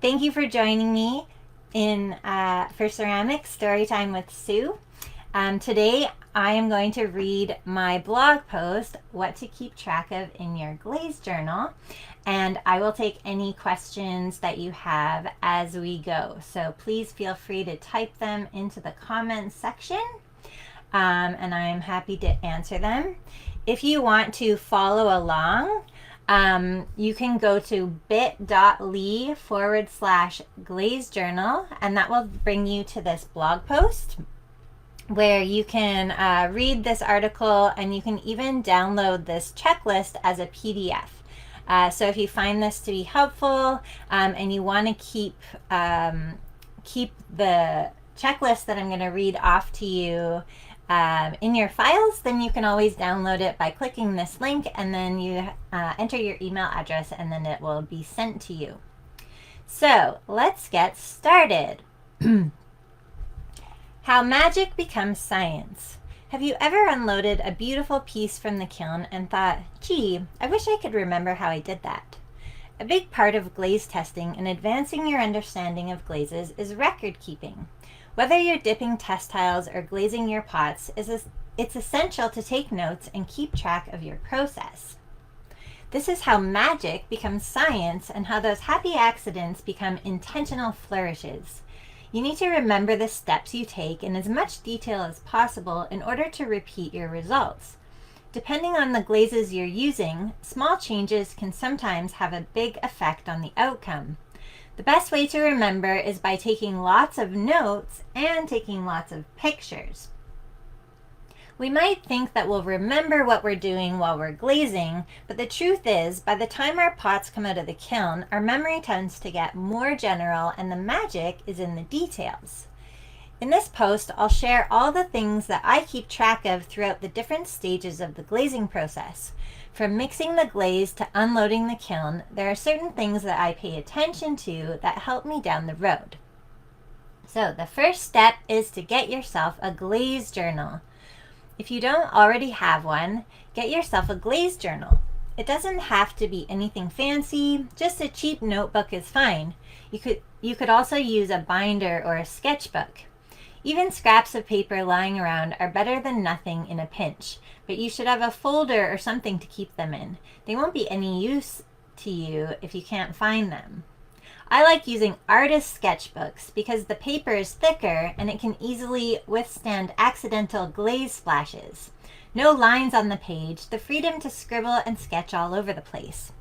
Thank you for joining me in for Ceramics Storytime with Sue. Today I am going to read my blog post, What to Keep Track of in Your Glaze Journal, and I will take any questions that you have as we go. So please feel free to type them into the comments section, and I'm happy to answer them. If you want to follow along, you can go to bit.ly/glaze journal, and that will bring you to this blog post where you can read this article, and you can even download this checklist as a PDF. So if you find this to be helpful and you want to keep the checklist that I'm going to read off to you in your files, then you can always download it by clicking this link, and then you enter your email address, and then it will be sent to you. So let's get started. How magic becomes science. Have you ever unloaded a beautiful piece from the kiln and thought, gee, I wish I could remember how I did that? A big part of glaze testing and advancing your understanding of glazes is record keeping. Whether you're dipping test tiles or glazing your pots, it's essential to take notes and keep track of your process. This is how magic becomes science, and how those happy accidents become intentional flourishes. You need to remember the steps you take in as much detail as possible in order to repeat your results. Depending on the glazes you're using, small changes can sometimes have a big effect on the outcome. The best way to remember is by taking lots of notes and taking lots of pictures. We might think that we'll remember what we're doing while we're glazing, but the truth is, by the time our pots come out of the kiln, our memory tends to get more general, and the magic is in the details. In this post, I'll share all the things that I keep track of throughout the different stages of the glazing process. From mixing the glaze to unloading the kiln, there are certain things that I pay attention to that help me down the road. So the first step is to get yourself a glaze journal. If you don't already have one, get yourself a glaze journal. It doesn't have to be anything fancy, just a cheap notebook is fine. You could also use a binder or a sketchbook. Even scraps of paper lying around are better than nothing in a pinch, but you should have a folder or something to keep them in. They won't be any use to you if you can't find them. I like using artist sketchbooks because the paper is thicker and it can easily withstand accidental glaze splashes. No lines on the page, the freedom to scribble and sketch all over the place.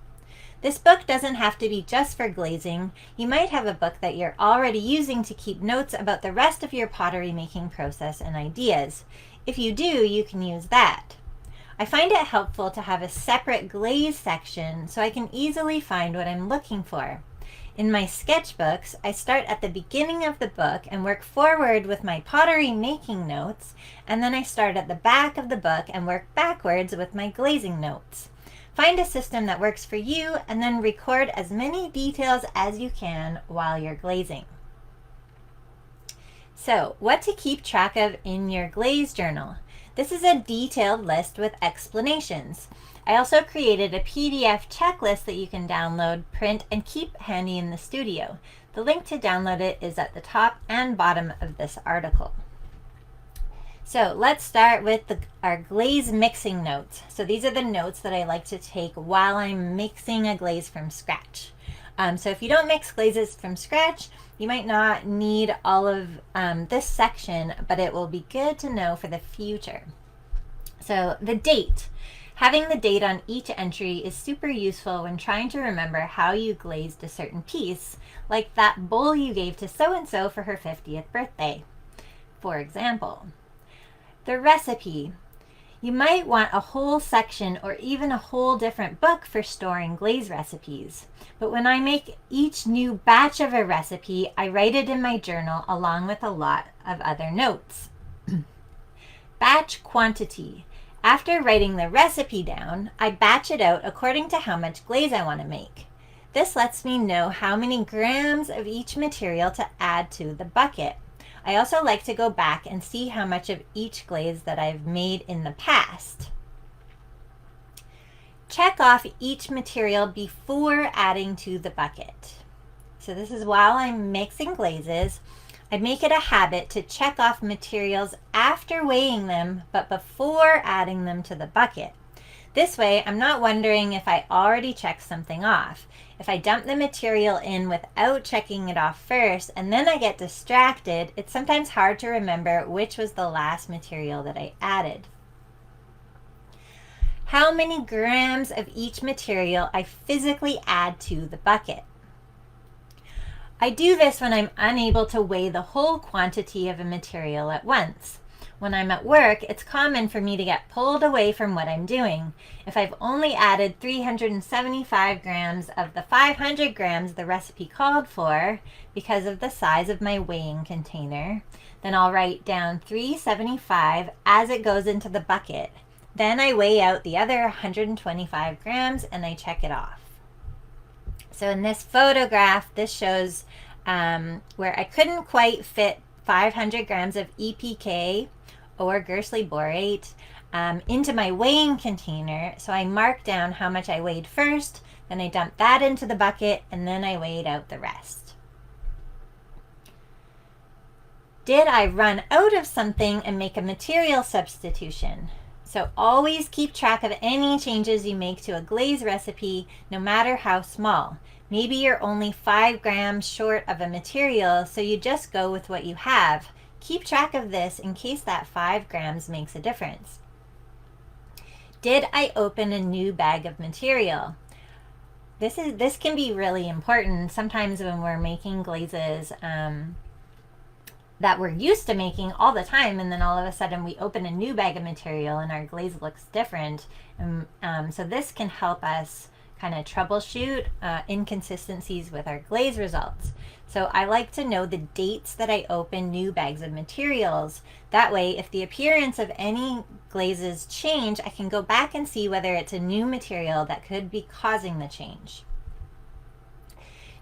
This book doesn't have to be just for glazing. You might have a book that you're already using to keep notes about the rest of your pottery making process and ideas. If you do, you can use that. I find it helpful to have a separate glaze section so I can easily find what I'm looking for. In my sketchbooks, I start at the beginning of the book and work forward with my pottery making notes, and then I start at the back of the book and work backwards with my glazing notes. Find a system that works for you, and then record as many details as you can while you're glazing. So, what to keep track of in your glaze journal. This is a detailed list with explanations. I also created a PDF checklist that you can download, print, and keep handy in the studio. The link to download it is at the top and bottom of this article. So let's start with our glaze mixing notes. So these are the notes that I like to take while I'm mixing a glaze from scratch. So if you don't mix glazes from scratch, you might not need all of this section, but it will be good to know for the future. So the date. Having the date on each entry is super useful when trying to remember how you glazed a certain piece, like that bowl you gave to so-and-so for her 50th birthday, for example. The recipe. You might want a whole section or even a whole different book for storing glaze recipes. But when I make each new batch of a recipe, I write it in my journal along with a lot of other notes. Batch quantity. After writing the recipe down, I batch it out according to how much glaze I want to make. This lets me know how many grams of each material to add to the bucket. I also like to go back and see how much of each glaze that I've made in the past. Check off each material before adding to the bucket. So this is while I'm mixing glazes. I make it a habit to check off materials after weighing them, but before adding them to the bucket. This way, I'm not wondering if I already checked something off. If I dump the material in without checking it off first, and then I get distracted, it's sometimes hard to remember which was the last material that I added. How many grams of each material I physically add to the bucket. I do this when I'm unable to weigh the whole quantity of a material at once. When I'm at work, it's common for me to get pulled away from what I'm doing. If I've only added 375 grams of the 500 grams the recipe called for because of the size of my weighing container, then I'll write down 375 as it goes into the bucket. Then I weigh out the other 125 grams and I check it off. So in this photograph, this shows where I couldn't quite fit 500 grams of EPK or Gersley borate into my weighing container. So I marked down how much I weighed first, then I dumped that into the bucket, and then I weighed out the rest. Did I run out of something and make a material substitution? So always keep track of any changes you make to a glaze recipe, no matter how small. Maybe you're only 5 grams short of a material, so you just go with what you have. Keep track of this in case that 5 grams makes a difference. Did I open a new bag of material? This can be really important sometimes when we're making glazes that we're used to making all the time, and then all of a sudden we open a new bag of material and our glaze looks different. So this can help us kind of troubleshoot inconsistencies with our glaze results. So I like to know the dates that I open new bags of materials. That way, if the appearance of any glazes change, I can go back and see whether it's a new material that could be causing the change.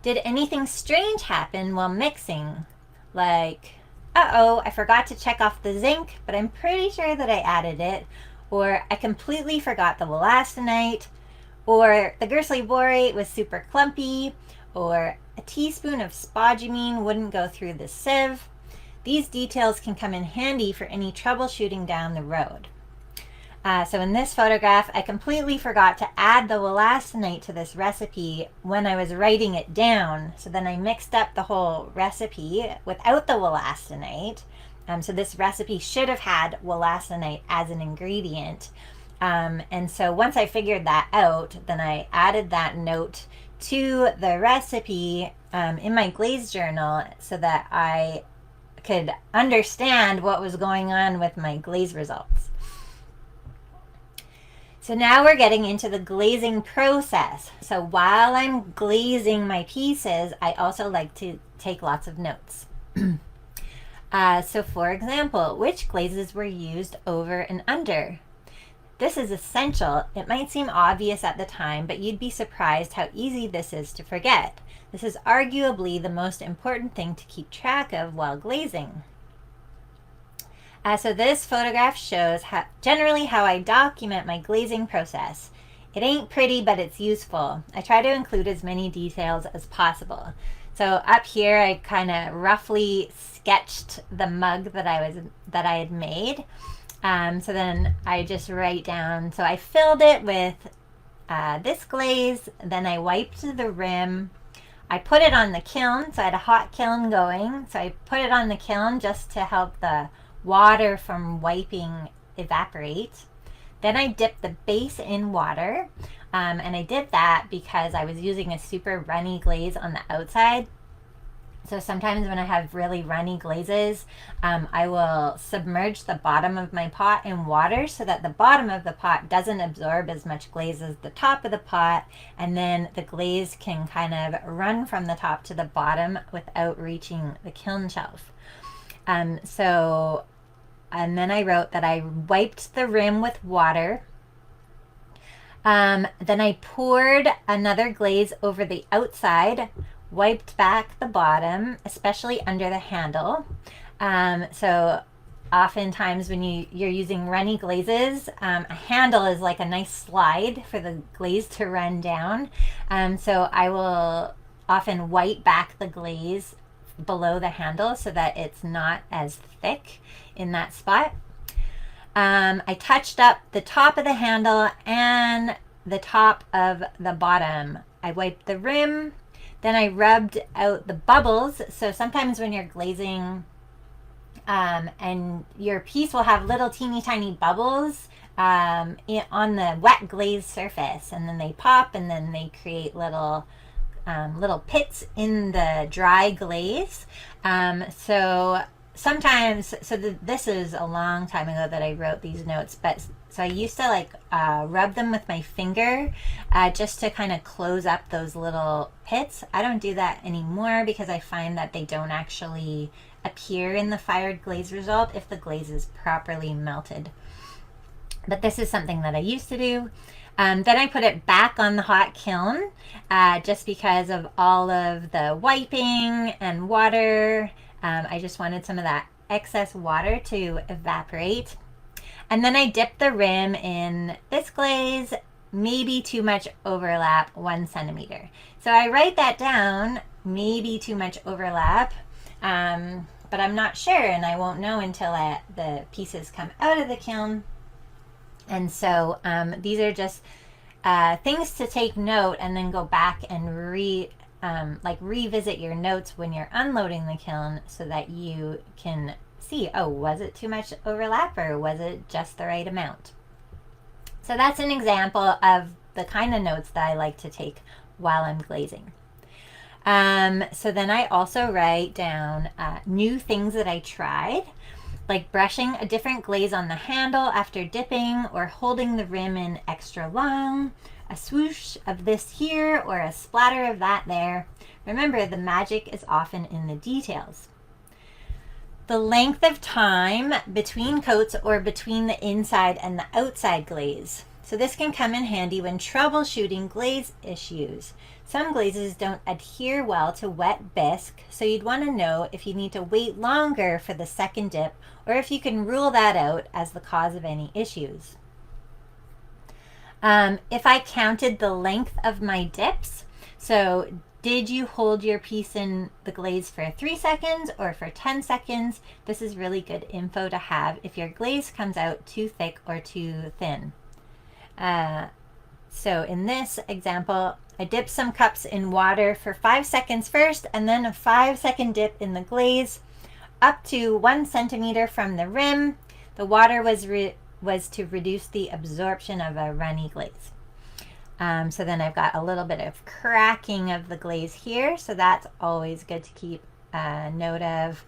Did anything strange happen while mixing? Like, uh-oh, I forgot to check off the zinc, but I'm pretty sure that I added it. Or I completely forgot the wollastonite. Or the Gersley borate was super clumpy. Or a teaspoon of spodumene wouldn't go through the sieve. These details can come in handy for any troubleshooting down the road. So in this photograph, I completely forgot to add the wollastonite to this recipe when I was writing it down. So then I mixed up the whole recipe without the wollastonite. So this recipe should have had wollastonite as an ingredient. And so once I figured that out, then I added that note to the recipe in my glaze journal so that I could understand what was going on with my glaze results. So now we're getting into the glazing process. So while I'm glazing my pieces, I also like to take lots of notes. So for example, which glazes were used over and under? This is essential. It might seem obvious at the time, but you'd be surprised how easy this is to forget. This is arguably the most important thing to keep track of while glazing. So this photograph shows generally how I document my glazing process. It ain't pretty, but it's useful. I try to include as many details as possible. So up here, I kind of roughly sketched the mug that I had made. So then I just write down, so I filled it with this glaze, then I wiped the rim. I put it on the kiln, so I had a hot kiln going. So I put it on the kiln just to help the water from wiping evaporate. Then I dipped the base in water, and I did that because I was using a super runny glaze on the outside. So sometimes when I have really runny glazes, I will submerge the bottom of my pot in water so that the bottom of the pot doesn't absorb as much glaze as the top of the pot, and then the glaze can kind of run from the top to the bottom without reaching the kiln shelf. And then I wrote that I wiped the rim with water. Then I poured another glaze over the outside, wiped back the bottom, especially under the handle. So oftentimes when you're using runny glazes, a handle is like a nice slide for the glaze to run down. So I will often wipe back the glaze below the handle so that it's not as thick in that spot. I touched up the top of the handle and the top of the bottom. I wiped the rim, then I rubbed out the bubbles. So sometimes when you're glazing and your piece will have little teeny tiny bubbles on the wet glaze surface, and then they pop and then they create little pits in the dry glaze. So sometimes, this is a long time ago that I wrote these notes, but so I used to like rub them with my finger just to kind of close up those little pits. I don't do that anymore because I find that they don't actually appear in the fired glaze result if the glaze is properly melted. But this is something that I used to do. Then I put it back on the hot kiln just because of all of the wiping and water. I just wanted some of that excess water to evaporate. And then I dipped the rim in this glaze, maybe too much overlap, 1 centimeter. So I write that down, maybe too much overlap, but I'm not sure, and I won't know until the pieces come out of the kiln. And so these are just things to take note and then go back and revisit your notes when you're unloading the kiln so that you can see, oh, was it too much overlap or was it just the right amount? So that's an example of the kind of notes that I like to take while I'm glazing. So then I also write down new things that I tried, like brushing a different glaze on the handle after dipping or holding the rim in extra long, a swoosh of this here or a splatter of that there. Remember, the magic is often in the details. The length of time between coats or between the inside and the outside glaze. So this can come in handy when troubleshooting glaze issues. Some glazes don't adhere well to wet bisque, so you'd want to know if you need to wait longer for the second dip or if you can rule that out as the cause of any issues. If I counted the length of my dips, so did you hold your piece in the glaze for 3 seconds or for 10 seconds? This is really good info to have if your glaze comes out too thick or too thin. So in this example, I dipped some cups in water for 5 seconds first and then a 5-second dip in the glaze up to 1 centimeter from the rim. The water was to reduce the absorption of a runny glaze. So then I've got a little bit of cracking of the glaze here, so that's always good to keep note of.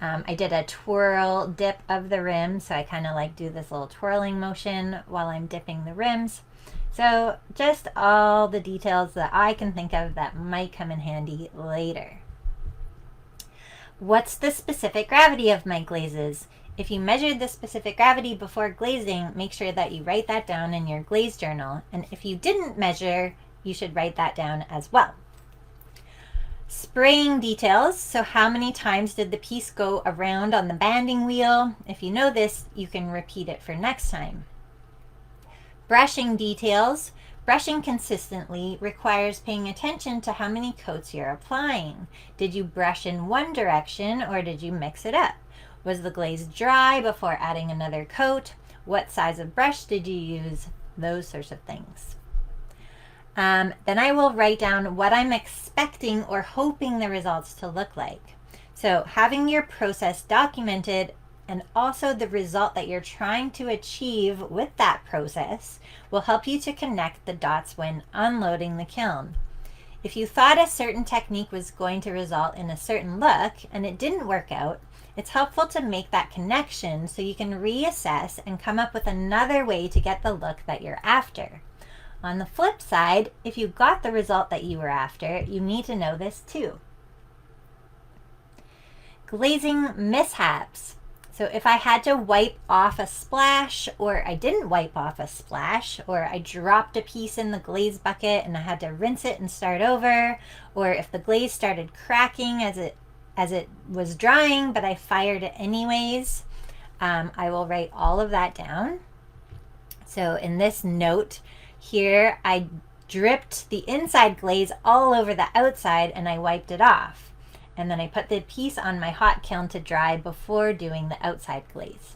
I did a twirl dip of the rim, so I kind of like do this little twirling motion while I'm dipping the rims. So just all the details that I can think of that might come in handy later. What's the specific gravity of my glazes? If you measured the specific gravity before glazing, make sure that you write that down in your glaze journal. And if you didn't measure, you should write that down as well. Spraying details. So how many times did the piece go around on the banding wheel? If you know this, you can repeat it for next time. Brushing details. Brushing consistently requires paying attention to how many coats you're applying. Did you brush in one direction or did you mix it up? Was the glaze dry before adding another coat? What size of brush did you use? Those sorts of things. Then I will write down what I'm expecting or hoping the results to look like. So having your process documented and also the result that you're trying to achieve with that process will help you to connect the dots when unloading the kiln. If you thought a certain technique was going to result in a certain look and it didn't work out, it's helpful to make that connection so you can reassess and come up with another way to get the look that you're after. On the flip side, if you got the result that you were after, you need to know this too. Glazing mishaps. So if I had to wipe off a splash, or I didn't wipe off a splash, or I dropped a piece in the glaze bucket and I had to rinse it and start over, or if the glaze started cracking as it was drying, but I fired it anyways, I will write all of that down. So in this note here, I dripped the inside glaze all over the outside and I wiped it off. And then I put the piece on my hot kiln to dry before doing the outside glaze.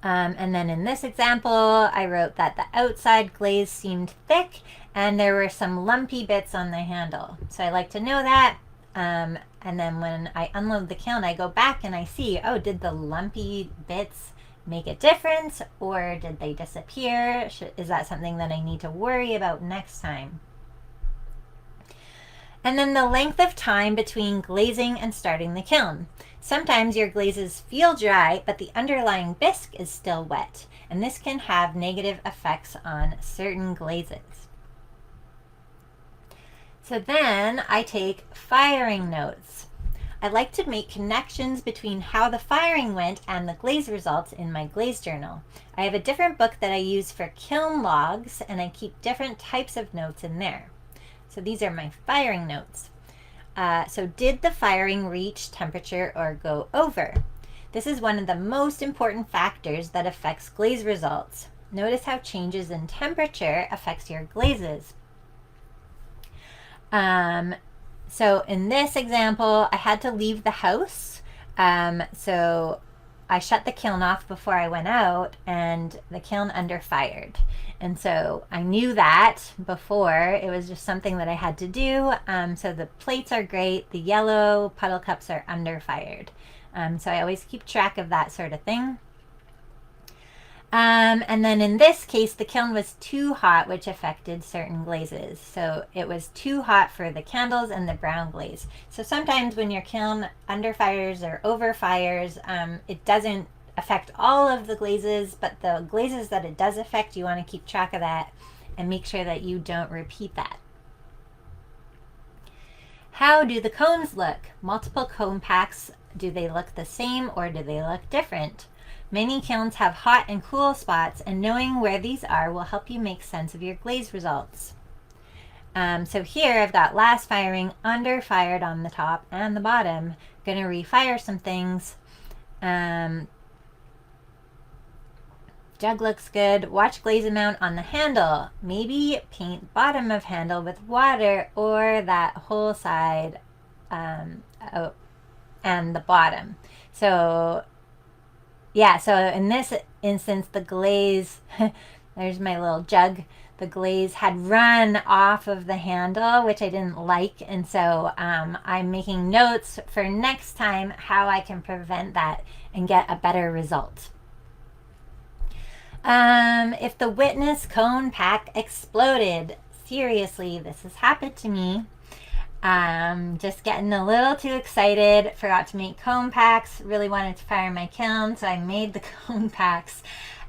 And then in this example, I wrote that the outside glaze seemed thick and there were some lumpy bits on the handle. So I like to know that. And then when I unload the kiln, I go back and I see, oh, did the lumpy bits make a difference or did they disappear? Is that something that I need to worry about next time? And then the length of time between glazing and starting the kiln. Sometimes your glazes feel dry, but the underlying bisque is still wet, and this can have negative effects on certain glazes. So then I take firing notes. I like to make connections between how the firing went and the glaze results in my glaze journal. I have a different book that I use for kiln logs, and I keep different types of notes in there. So these are my firing notes. So did the firing reach temperature or go over? This is one of the most important factors that affects glaze results. Notice how changes in temperature affects your glazes. So in this example, I had to leave the house. So I shut the kiln off before I went out and the kiln underfired. And so I knew that before. It was just something that I had to do. So the plates are great. The yellow puddle cups are underfired. So I always keep track of that sort of thing. And then in this case, the kiln was too hot, which affected certain glazes. So it was too hot for the candles and the brown glaze. So sometimes when your kiln underfires or overfires, it doesn't affect all of the glazes, but the glazes that it does affect, you want to keep track of that and make sure that you don't repeat that. How do the cones look? Multiple cone packs, do they look the same or do they look different? Many kilns have hot and cool spots, and knowing where these are will help you make sense of your glaze results. So here I've got last firing underfired on the top and the bottom. Going to refire some things. Jug looks good. Watch glaze amount on the handle. Maybe paint bottom of handle with water or that whole side and the bottom. So yeah, so in this instance, the glaze, there's my little jug, the glaze had run off of the handle, which I didn't like. And so I'm making notes for next time how I can prevent that and get a better result. If the witness cone pack exploded, seriously, this has happened to me. Just getting a little too excited, forgot to make cone packs, really wanted to fire my kiln, so I made the cone packs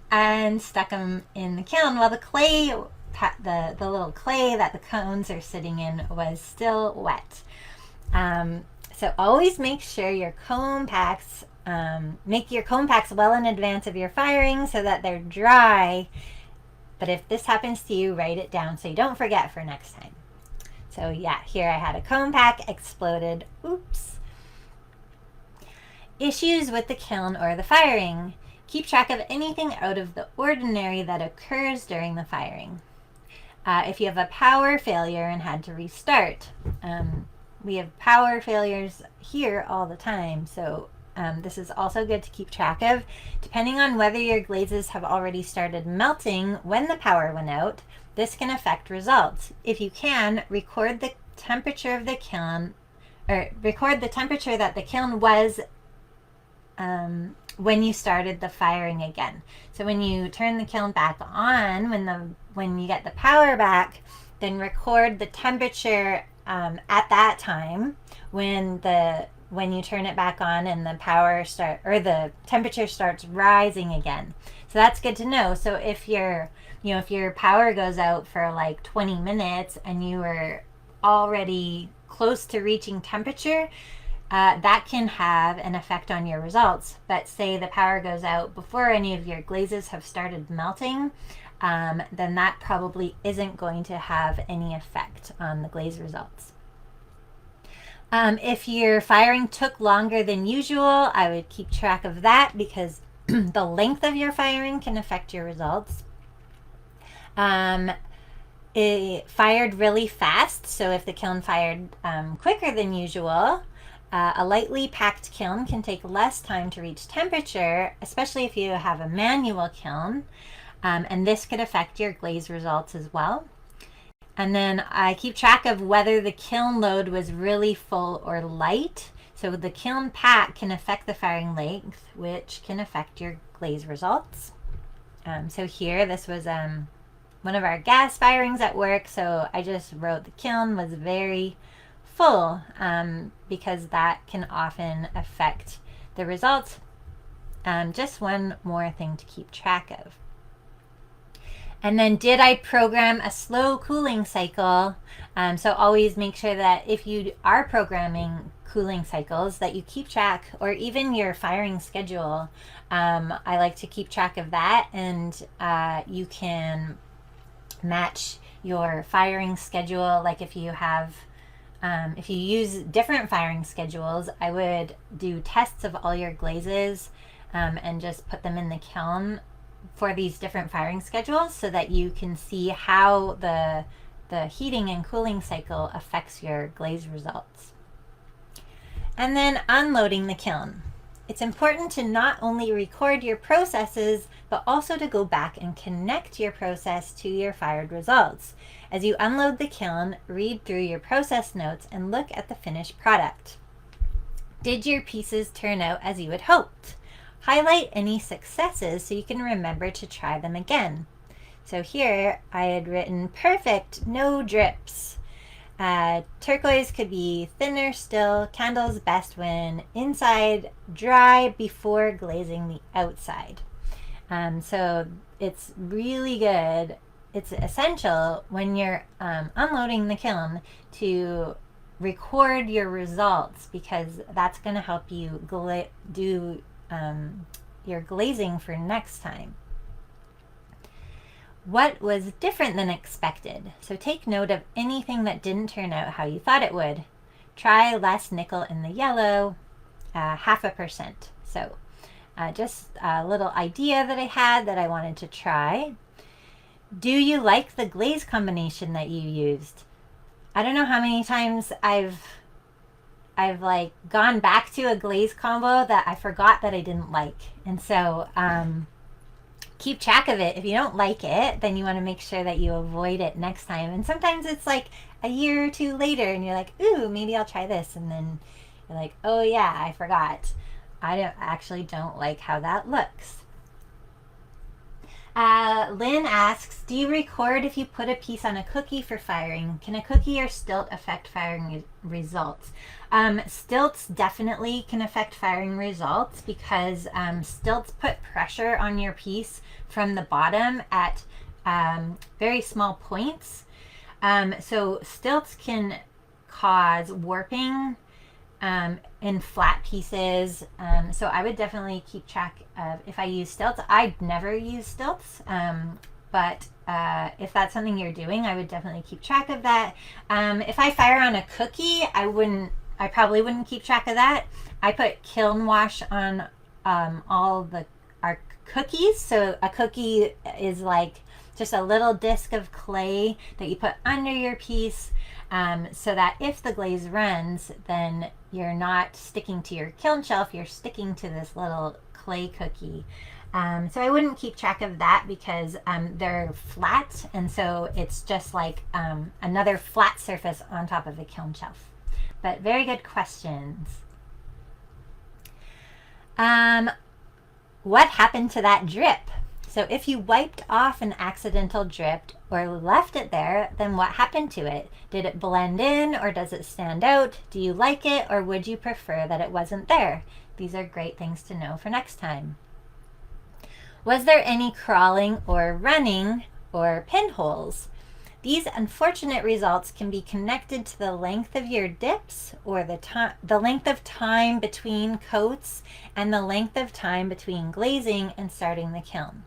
and stuck them in the kiln while the clay, the little clay that the cones are sitting in was still wet. So always make sure your cone packs, make your cone packs well in advance of your firing so that they're dry. But if this happens to you, write it down so you don't forget for next time. So yeah, here I had a cone pack exploded. Oops. Issues with the kiln or the firing. Keep track of anything out of the ordinary that occurs during the firing. If you have a power failure and had to restart, we have power failures here all the time. So this is also good to keep track of. Depending on whether your glazes have already started melting when the power went out, this can affect results. If you can, record the temperature of the kiln, or record the temperature that the kiln was when you started the firing again. So when you turn the kiln back on, when you get the power back, then record the temperature at that time when you turn it back on and the temperature starts rising again. So that's good to know. So if your power goes out for like 20 minutes and you were already close to reaching temperature, that can have an effect on your results. But say the power goes out before any of your glazes have started melting, then that probably isn't going to have any effect on the glaze results. If your firing took longer than usual, I would keep track of that because the length of your firing can affect your results. It fired really fast, so if the kiln fired quicker than usual, a lightly packed kiln can take less time to reach temperature, especially if you have a manual kiln, and this could affect your glaze results as well. And then I keep track of whether the kiln load was really full or light. So the kiln pack can affect the firing length, which can affect your glaze results. So here, this was one of our gas firings at work, so I just wrote the kiln was very full because that can often affect the results. Just one more thing to keep track of. And then, did I program a slow cooling cycle? So always make sure that if you are programming cooling cycles that you keep track, or even your firing schedule. I like to keep track of that, and you can match your firing schedule. Like if you have if you use different firing schedules, I would do tests of all your glazes and just put them in the kiln for these different firing schedules so that you can see how the heating and cooling cycle affects your glaze results. And then unloading the kiln. It's important to not only record your processes, but also to go back and connect your process to your fired results. As you unload the kiln, read through your process notes and look at the finished product. Did your pieces turn out as you had hoped? Highlight any successes so you can remember to try them again. So here I had written perfect, no drips. Turquoise could be thinner still. Candle's best when inside, dry before glazing the outside. So it's really good. It's essential when you're unloading the kiln to record your results, because that's going to help you do your glazing for next time. What was different than expected? So take note of anything that didn't turn out how you thought it would. Try less nickel in the yellow, 0.5%. So just a little idea that I had that I wanted to try. Do you like the glaze combination that you used? I don't know how many times I've like gone back to a glaze combo that I forgot that I didn't like. And so keep track of it. If you don't like it, then you want to make sure that you avoid it next time. And sometimes it's like a year or two later and you're like, ooh, maybe I'll try this. And then you're like, oh yeah, I forgot. I don't like how that looks. Lynn asks, do you record if you put a piece on a cookie for firing? Can a cookie or stilt affect firing results? Stilts definitely can affect firing results because stilts put pressure on your piece from the bottom at very small points. So stilts can cause warping in flat pieces. So I would definitely keep track of if I use stilts. I'd never use stilts, but if that's something you're doing, I would definitely keep track of that. If I fire on a cookie, I probably wouldn't keep track of that. I put kiln wash on all our cookies. So a cookie is like just a little disc of clay that you put under your piece, so that if the glaze runs, then you're not sticking to your kiln shelf, you're sticking to this little clay cookie. So I wouldn't keep track of that because they're flat, and so it's just like another flat surface on top of the kiln shelf. But very good questions. What happened to that drip? So if you wiped off an accidental drip or left it there, then what happened to it? Did it blend in or does it stand out? Do you like it or would you prefer that it wasn't there? These are great things to know for next time. Was there any crawling or running or pinholes? These unfortunate results can be connected to the length of your dips, or the length of time between coats, and the length of time between glazing and starting the kiln.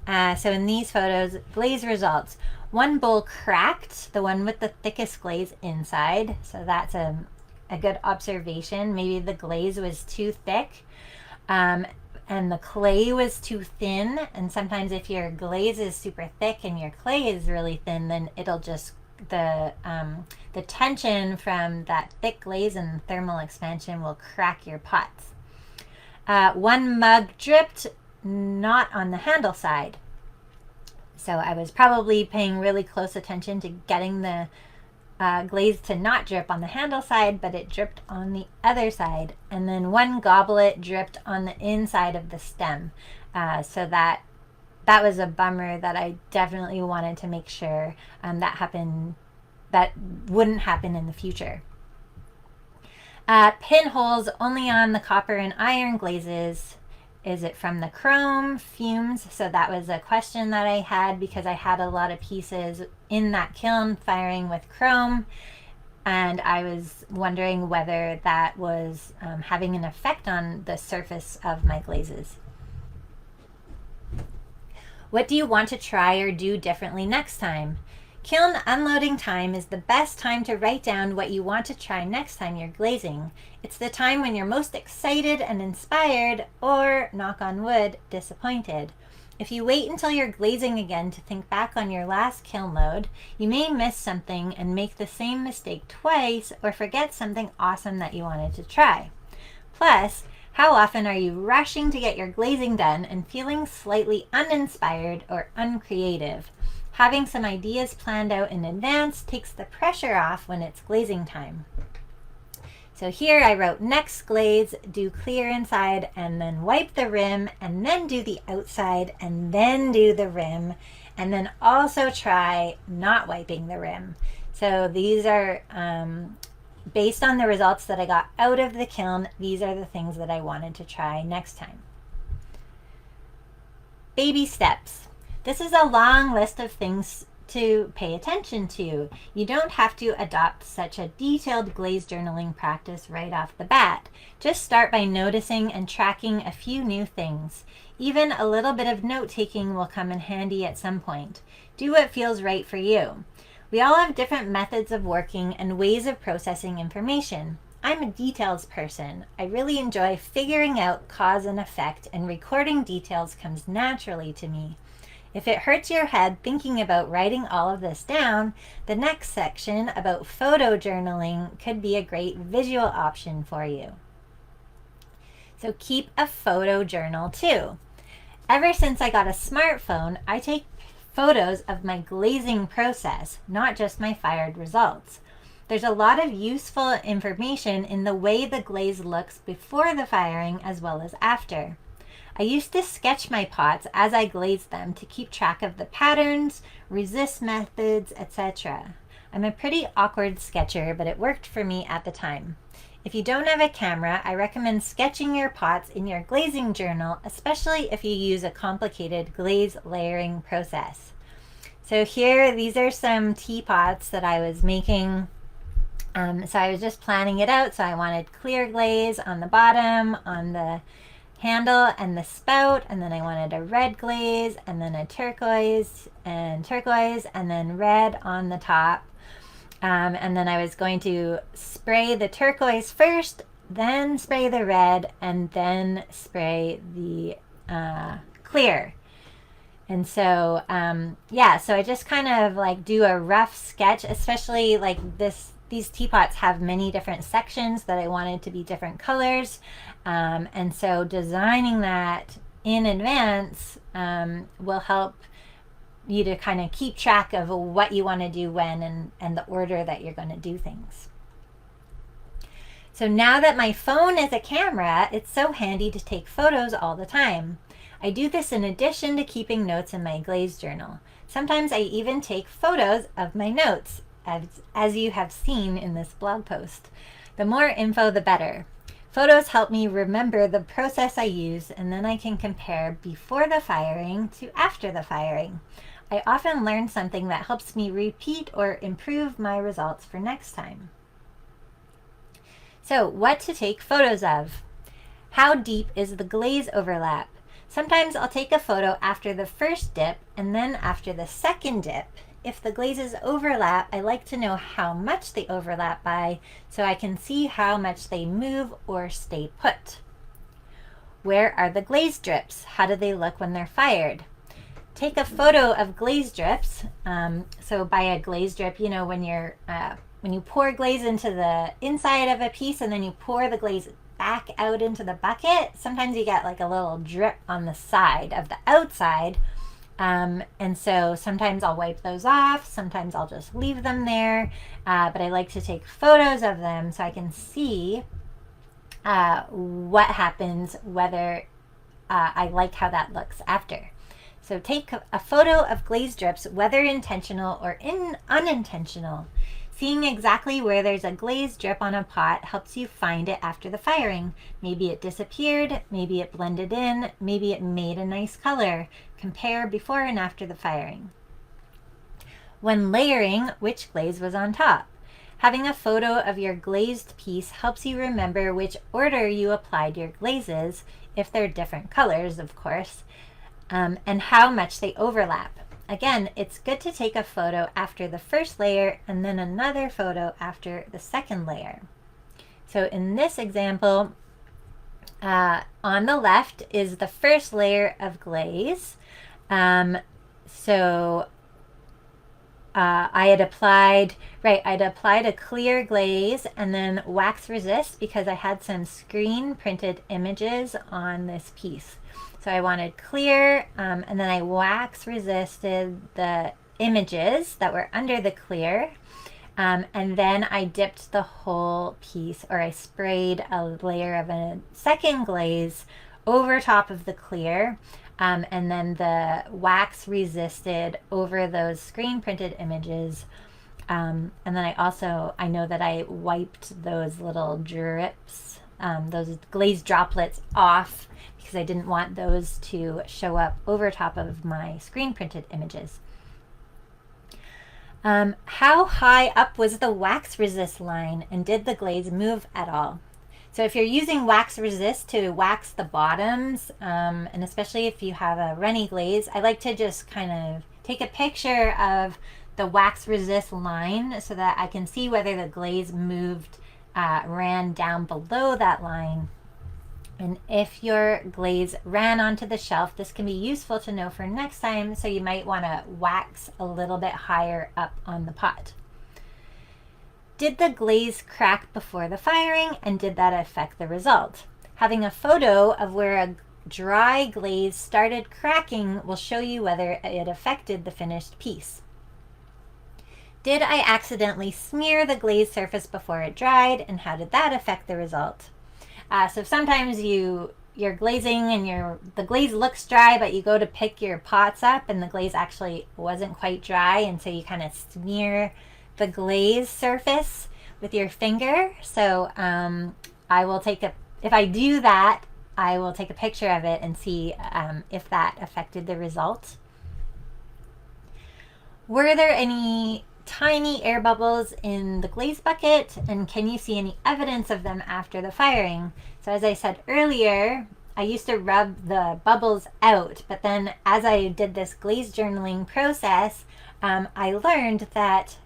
So in these photos, glaze results. One bowl cracked, the one with the thickest glaze inside. So that's a good observation. Maybe the glaze was too thick. and the clay was too thin. And sometimes if your glaze is super thick and your clay is really thin, then it'll just, the tension from that thick glaze and thermal expansion will crack your pots. One mug dripped, not on the handle side. So I was probably paying really close attention to getting the glaze to not drip on the handle side, but it dripped on the other side. And then one goblet dripped on the inside of the stem. So that was a bummer that I definitely wanted to make sure that wouldn't happen in the future. Pinholes only on the copper and iron glazes. Is it from the chrome fumes? So that was a question that I had because I had a lot of pieces in that kiln firing with chrome, and I was wondering whether that was having an effect on the surface of my glazes. What do you want to try or do differently next time? Kiln unloading time is the best time to write down what you want to try next time you're glazing. It's the time when you're most excited and inspired, or, knock on wood, disappointed. If you wait until you're glazing again to think back on your last kiln load, you may miss something and make the same mistake twice, or forget something awesome that you wanted to try. Plus, how often are you rushing to get your glazing done and feeling slightly uninspired or uncreative? Having some ideas planned out in advance takes the pressure off when it's glazing time. So here I wrote, next glaze, do clear inside and then wipe the rim, and then do the outside and then do the rim, and then also try not wiping the rim. So these are based on the results that I got out of the kiln. These are the things that I wanted to try next time. Baby steps. This is a long list of things to pay attention to. You don't have to adopt such a detailed glaze journaling practice right off the bat. Just start by noticing and tracking a few new things. Even a little bit of note-taking will come in handy at some point. Do what feels right for you. We all have different methods of working and ways of processing information. I'm a details person. I really enjoy figuring out cause and effect, and recording details comes naturally to me. If it hurts your head thinking about writing all of this down, the next section about photo journaling could be a great visual option for you. So keep a photo journal too. Ever since I got a smartphone, I take photos of my glazing process, not just my fired results. There's a lot of useful information in the way the glaze looks before the firing as well as after. I used to sketch my pots as I glazed them to keep track of the patterns, resist methods, etc. I'm a pretty awkward sketcher, but it worked for me at the time. If you don't have a camera, I recommend sketching your pots in your glazing journal, especially if you use a complicated glaze layering process. So here, these are some teapots that I was making. So I was just planning it out. So I wanted clear glaze on the bottom, on the handle and the spout, and then I wanted a red glaze, and then a turquoise, and then red on the top. And then I was going to spray the turquoise first, then spray the red, and then spray the clear. And so, so I just kind of like do a rough sketch, especially like these teapots have many different sections that I wanted to be different colors. And so designing that in advance will help you to kind of keep track of what you want to do when and the order that you're going to do things. So now that my phone is a camera, it's so handy to take photos all the time. I do this in addition to keeping notes in my glaze journal. Sometimes I even take photos of my notes, as you have seen in this blog post. The more info, the better. Photos help me remember the process I use, and then I can compare before the firing to after the firing. I often learn something that helps me repeat or improve my results for next time. So, what to take photos of? How deep is the glaze overlap? Sometimes I'll take a photo after the first dip and then after the second dip. If the glazes overlap, I like to know how much they overlap by so I can see how much they move or stay put. Where are the glaze drips? How do they look when they're fired? Take a photo of glaze drips. So by a glaze drip, you know, when you pour glaze into the inside of a piece and then you pour the glaze back out into the bucket, sometimes you get like a little drip on the side of the outside. And so sometimes I'll wipe those off, sometimes I'll just leave them there, but I like to take photos of them so I can see what happens, whether I like how that looks after. So take a photo of glaze drips, whether intentional or unintentional. Seeing exactly where there's a glaze drip on a pot helps you find it after the firing. Maybe it disappeared, maybe it blended in, maybe it made a nice color. Compare before and after the firing. When layering, which glaze was on top? Having a photo of your glazed piece helps you remember which order you applied your glazes, if they're different colors, of course, and how much they overlap. Again, it's good to take a photo after the first layer and then another photo after the second layer. So in this example, on the left is the first layer of glaze. I'd applied a clear glaze and then wax resist because I had some screen printed images on this piece. So I wanted clear, and then I wax resisted the images that were under the clear, and then I dipped the whole piece, or I sprayed a layer of a second glaze over top of the clear, and then the wax resisted over those screen printed images. And then I know that I wiped those little drips, those glaze droplets off, because I didn't want those to show up over top of my screen printed images. How high up was the wax resist line, and did the glaze move at all? So if you're using wax resist to wax the bottoms, and especially if you have a runny glaze, I like to just kind of take a picture of the wax resist line so that I can see whether the glaze moved, ran down below that line. And if your glaze ran onto the shelf, this can be useful to know for next time, so you might want to wax a little bit higher up on the pot. Did the glaze crack before the firing, and did that affect the result? Having a photo of where a dry glaze started cracking will show you whether it affected the finished piece. Did I accidentally smear the glaze surface before it dried, and how did that affect the result? So sometimes you're glazing and the glaze looks dry, but you go to pick your pots up and the glaze actually wasn't quite dry, and so you kind of smear the glaze surface with your finger. So if I do that, I will take a picture of it and see if that affected the result. Were there any tiny air bubbles in the glaze bucket, and can you see any evidence of them after the firing? So as I said earlier, I used to rub the bubbles out, but then as I did this glaze journaling process, I learned that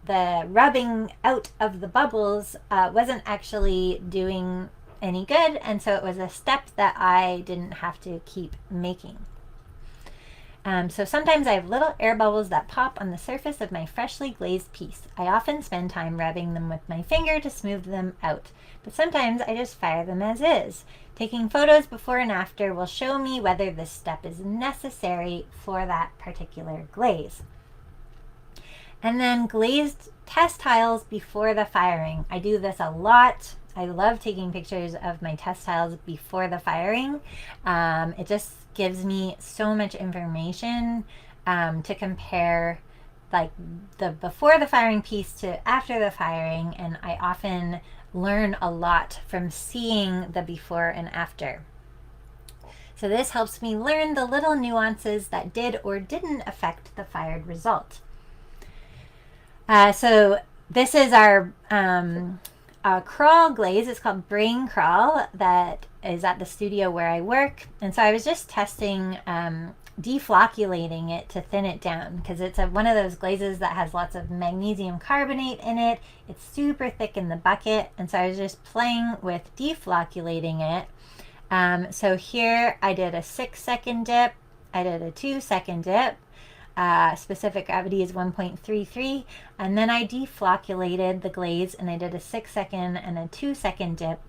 the rubbing out of the bubbles wasn't actually doing any good, and so it was a step that I didn't have to keep making. So sometimes I have little air bubbles that pop on the surface of my freshly glazed piece. I often spend time rubbing them with my finger to smooth them out, but sometimes I just fire them as is. Taking photos before and after will show me whether this step is necessary for that particular glaze. And then glazed test tiles before the firing. I do this a lot. I love taking pictures of my test tiles before the firing. It just gives me so much information to compare, like the before the firing piece to after the firing, and I often learn a lot from seeing the before and after. So this helps me learn the little nuances that did or didn't affect the fired result. So this is our crawl glaze. It's called Brain Crawl, that is at the studio where I work. And so I was just testing deflocculating it to thin it down, because it's one of those glazes that has lots of magnesium carbonate in it. It's super thick in the bucket, and so I was just playing with deflocculating it. So here I did a 6-second dip, I did a 2-second dip, specific gravity is 1.33, and then I deflocculated the glaze and I did a 6-second and a 2-second dip,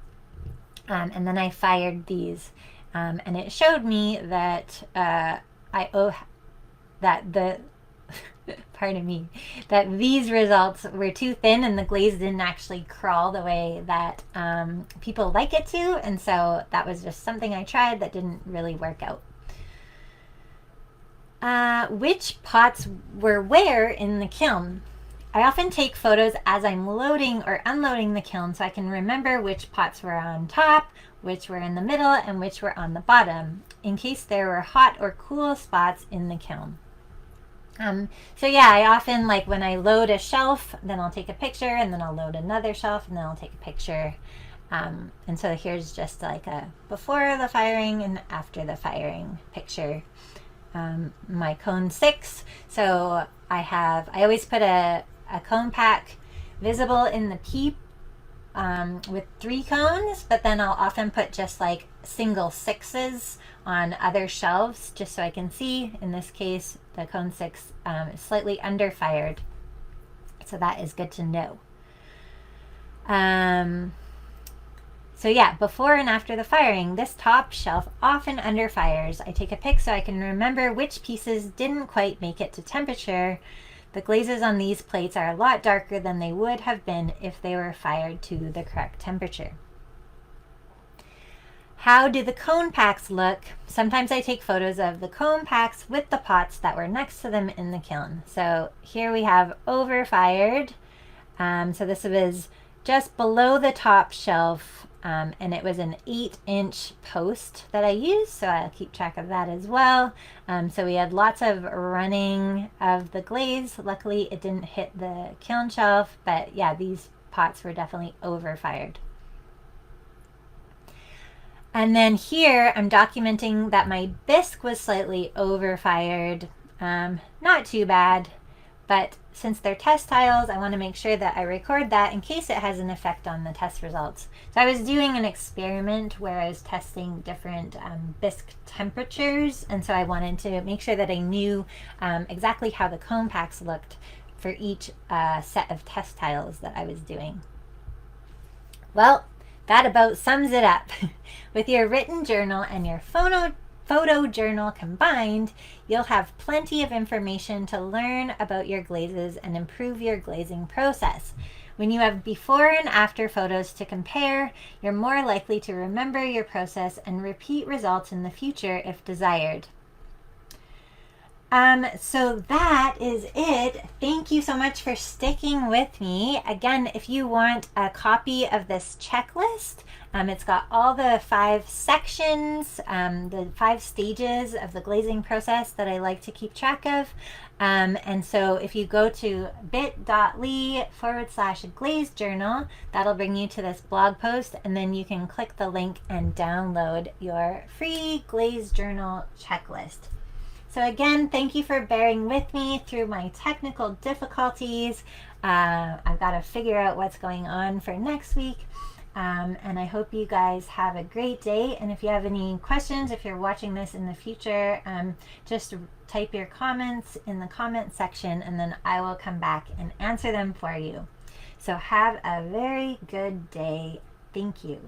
and then I fired these, and it showed me that pardon me, that these results were too thin and the glaze didn't actually crawl the way that people like it to, and so that was just something I tried that didn't really work out. Which pots were where in the kiln? I often take photos as I'm loading or unloading the kiln so I can remember which pots were on top, which were in the middle, and which were on the bottom, in case there were hot or cool spots in the kiln. So yeah, I often, like when I load a shelf, then I'll take a picture, and then I'll load another shelf, and then I'll take a picture. And so here's just like a before the firing and after the firing picture. My cone 6. So I always put a cone pack visible in the peep with 3 cones, but then I'll often put just like single 6s on other shelves just so I can see. In this case, the cone 6 is slightly under fired, so that is good to know. So yeah, before and after the firing, this top shelf often underfires. I take a pic so I can remember which pieces didn't quite make it to temperature. The glazes on these plates are a lot darker than they would have been if they were fired to the correct temperature. How do the cone packs look? Sometimes I take photos of the cone packs with the pots that were next to them in the kiln. So here we have overfired. So this was just below the top shelf, and it was an 8-inch post that I used, so I'll keep track of that as well. So we had lots of running of the glaze. Luckily it didn't hit the kiln shelf, but yeah, these pots were definitely overfired. And then here I'm documenting that my bisque was slightly overfired. Not too bad, but since they're test tiles, I want to make sure that I record that in case it has an effect on the test results. So I was doing an experiment where I was testing different bisque temperatures, and so I wanted to make sure that I knew exactly how the cone packs looked for each set of test tiles that I was doing. Well, that about sums it up. With your written journal and your photo journal combined, you'll have plenty of information to learn about your glazes and improve your glazing process. When you have before and after photos to compare, you're more likely to remember your process and repeat results in the future if desired. So that is it. Thank you so much for sticking with me. Again, if you want a copy of this checklist, it's got all the 5 sections, the 5 stages of the glazing process that I like to keep track of. And so if you go to bit.ly/Glaze Journal, that'll bring you to this blog post, and then you can click the link and download your free Glaze Journal checklist. So again, thank you for bearing with me through my technical difficulties. I've got to figure out what's going on for next week. And I hope you guys have a great day. And if you have any questions, if you're watching this in the future, just type your comments in the comment section, and then I will come back and answer them for you. So have a very good day. Thank you.